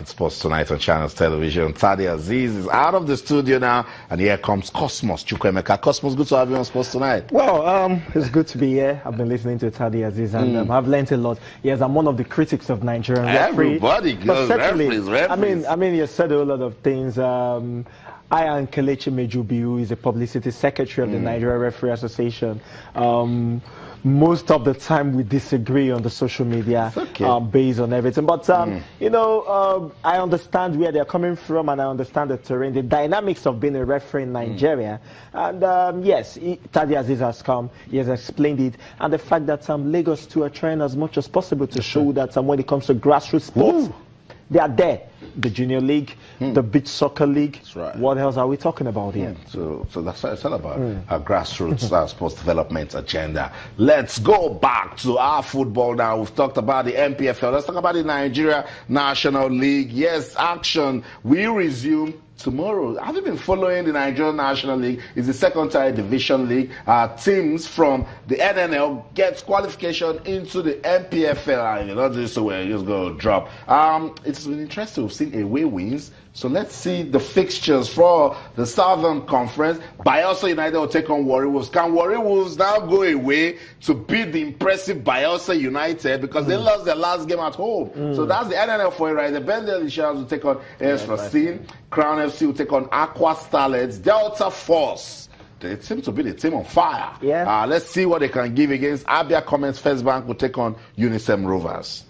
It's Sports Tonight on Channels Television. Tadi Aziz is out of the studio now, and here comes Cosmas Chukwuemeka. Cosmas, good to have you on Sports Tonight. Well, it's good to be here. I've been listening to Tadi Aziz, and I've learned a lot. Yes, I'm one of the critics of Nigerian referee. Everybody goes referees. I mean, you said a whole lot of things. I and Kelechi Mejubi, who is the publicity secretary of the Nigerian Referee Association. Most of the time we disagree on the social media based on everything. But, you know, I understand where they're coming from, and I understand the terrain, the dynamics of being a referee in Nigeria. And, yes, Tadi Aziz has come. He has explained it. And the fact that Lagos too are trying as much as possible to show that when it comes to grassroots sports, they are there. The Junior League, the Beach Soccer League. That's right. What else are we talking about here? So that's what it's all about, our grassroots sports development agenda. Let's go back to our football now. We've talked about the NPFL. Let's talk about the Nigeria National League. Yes, action will resume tomorrow. Have you been following the Nigerian National League? It's the second-tier division league. Teams from the NNL get qualification into the NPFL. And you're not doing so well, you're just going to drop. It's been interesting. We've seen away wins. So let's see the fixtures for the Southern Conference. Bayelsa United will take on Warri Wolves. Can Warri Wolves now go away to beat the impressive Bayelsa United because they lost their last game at home? So that's the NNL for you, right? The Bendel Insurance will take on AS Racine. Crown FC will take on Aqua Starlets. Delta Force, they seem to be the team on fire. Yeah. Let's see what they can give against Abia Commerce. First Bank will take on Unisem Rovers.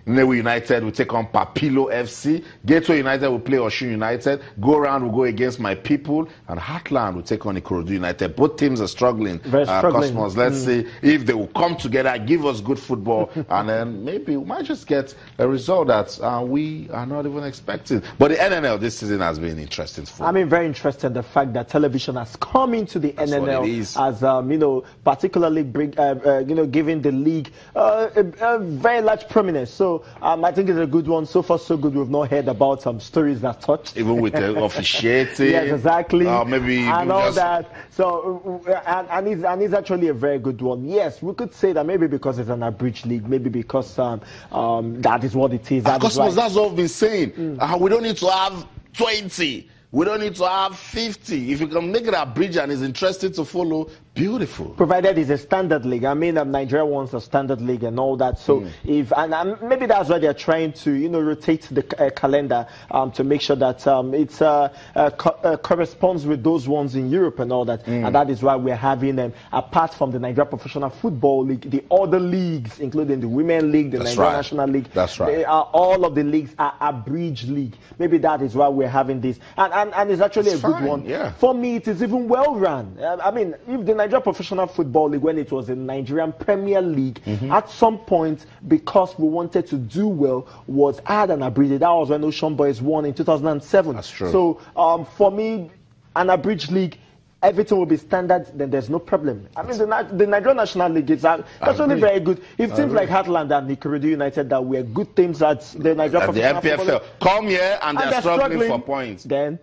Nnewi United will take on Papilo FC. Gateway United will play Osun United. Go Round will go against My People. And Heartland will take on Ikorodu United. Both teams are struggling. Very struggling. Cosmos, let's see if they will come together, give us good football, and then maybe we might just get a result that we are not even expecting. But the NNL this season has been interesting. I mean, very interesting. The fact that television has come into the NNL as, you know, particularly you know, giving the league a very large prominence. So I think it's a good one. So far, so good. We've not heard about some stories that touched. Even with the officiating. Yes, exactly. Maybe and all that. So, and it's actually a very good one. Yes, we could say that maybe because it's an abridged league, maybe because that is what it is. That's what we've been saying. We don't need to have 20. We don't need to have 50. If you can make it a bridge and it's interesting to follow, beautiful. Provided it's a standard league. I mean, Nigeria wants a standard league and all that. So if and maybe that's why they're trying to, you know, rotate the calendar to make sure that it corresponds with those ones in Europe and all that. And that is why we're having them. Apart from the Nigeria Professional Football League, the other leagues, including the Women League, the Nigeria National League, all of the leagues are abridged league. Maybe that is why we're having this. And it's actually a good one. Yeah. For me, it is even well run. I mean, if the Nigeria Professional Football League, when it was the Nigerian Premier League, at some point, because we wanted to do well, was had an abridged. That was when Ocean Boys won in 2007. That's true. So for me, an abridged league, everything will be standard, then there's no problem. I mean, the Nigerian National League is actually very good. If teams like Heartland and Ikorodu United that were good teams at the Nigerian Professional Football League come here and they're struggling for points, then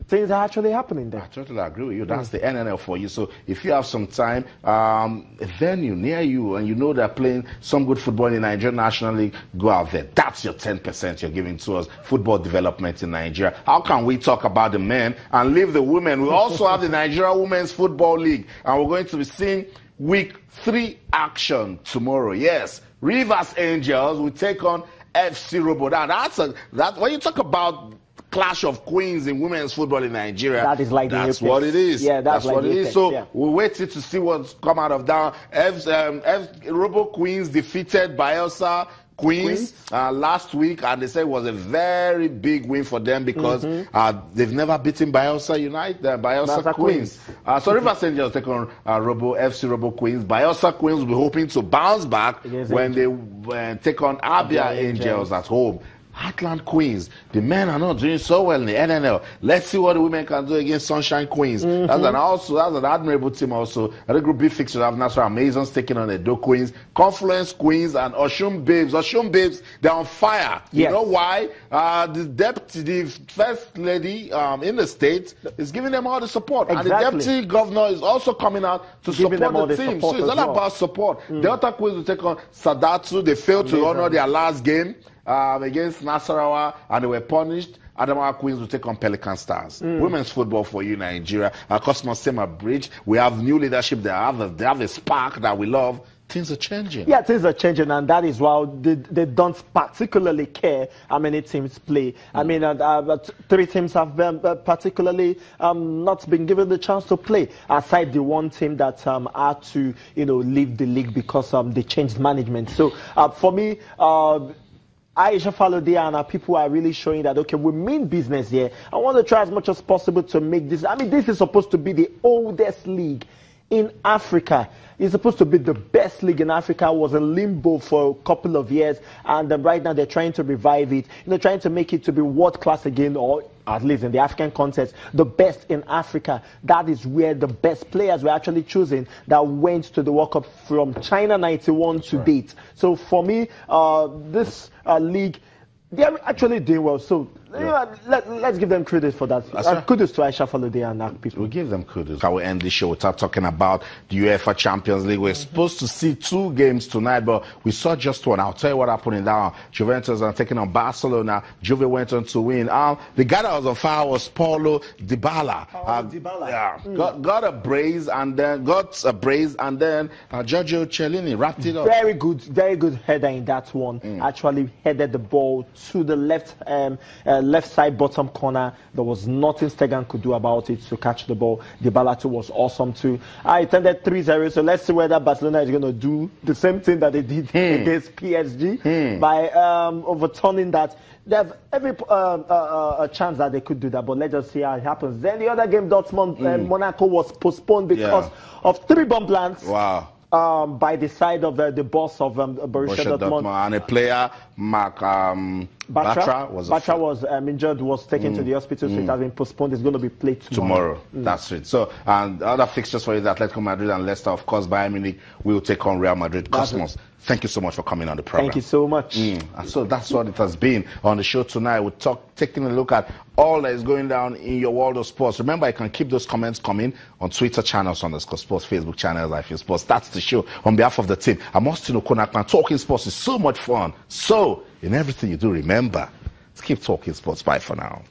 things are actually happening there. I totally agree with you. That's the NNL for you. So if you have some time, a venue near you, and you know they're playing some good football in the Nigerian National League, go out there. That's your 10% you're giving to us. Football development in Nigeria. How can we talk about the men and leave the women? We also have the Nigeria Women's Football League, and we're going to be seeing week 3 action tomorrow. Yes, Rivers Angels will take on FC Robo. Now, when you talk about clash of queens in women's football in Nigeria, that's what it is. Yeah, that's what it is. So we're waiting to see what's come out of that. Robo Queens defeated Bayelsa Queens last week, and they said it was a very big win for them because they've never beaten Bayelsa United, Bayelsa Queens. So Rivers Angels take on FC Robo Queens. Bayelsa Queens will be hoping to bounce back when they take on Abia Angels at home. Heartland Queens, the men are not doing so well in the NNL. Let's see what the women can do against Sunshine Queens. That's an admirable team also. At the Group B fixture, have Nassau Amazons taking on Edo Queens, Confluence Queens, and Oshun Babes. Oshun Babes, they're on fire. Yes. You know why? The first lady in the state is giving them all the support. Exactly. And the deputy governor is also coming out to support the team. So it's all about support. Delta Queens will take on Sadatu. They failed to honor their last game. against Nasarawa, and they were punished. Adamawa Queens will take on Pelican Stars. Women's football for you, Nigeria. Cosmas Sema Bridge. We have new leadership. They have a spark that we love. Things are changing. Yeah, things are changing, and that is why they don't particularly care how many teams play. I mean, 3 teams have particularly not been given the chance to play, aside the one team that had to, leave the league because they changed management. So for me, Aisha Falode and people are really showing that, okay, we mean business here. I want to try as much as possible to make this. I mean, this is supposed to be the oldest league in Africa. It's supposed to be the best league in Africa. It was in limbo for a couple of years, and right now they're trying to revive it. Trying to make it to be world class again, or at least in the African context, the best in Africa. That is where the best players were actually chosen that went to the World Cup from China 91 to date. So for me, this league, they're actually doing well. So let's give them credit for that. Kudos to Aisha Falode and people. We'll give them kudos. I will end this show without talking about the UEFA Champions League. We're supposed to see 2 games tonight, but we saw just one. I'll tell you what happened in that one. Juventus are taking on Barcelona. Juve went on to win. The guy that was on fire was Paulo Dybala. Got a brace and then Giorgio Chiellini wrapped it up. Very good header in that one. Actually headed the ball to the left side bottom corner. There was nothing Stegan could do about it to catch the ball. Dybala too was awesome too. It ended 3-0, so let's see whether Barcelona is going to do the same thing that they did against PSG by overturning that. They have every chance that they could do that, but let's just see how it happens. Then the other game, Dortmund, Monaco, was postponed because of 3 bomb blasts. Wow. By the side of the boss of Borussia Dortmund. And a player, Mark Batra was injured, was taken to the hospital, so it has been postponed. It's going to be played tomorrow. That's it. So, and other fixtures for you, Atletico Madrid and Leicester, of course, Bayern Munich will take on Real Madrid. Cosmos, thank you so much for coming on the program. Thank you so much. And so that's what it has been on the show tonight. We're taking a look at all that is going down in your world of sports. Remember, I can keep those comments coming on Twitter channels, _sports, Facebook channels, Life in Sports. That's the show. On behalf of the team, I'm Austin Okonakman. Talking sports is so much fun. So, in everything you do, remember, let's keep talking sports. Bye for now.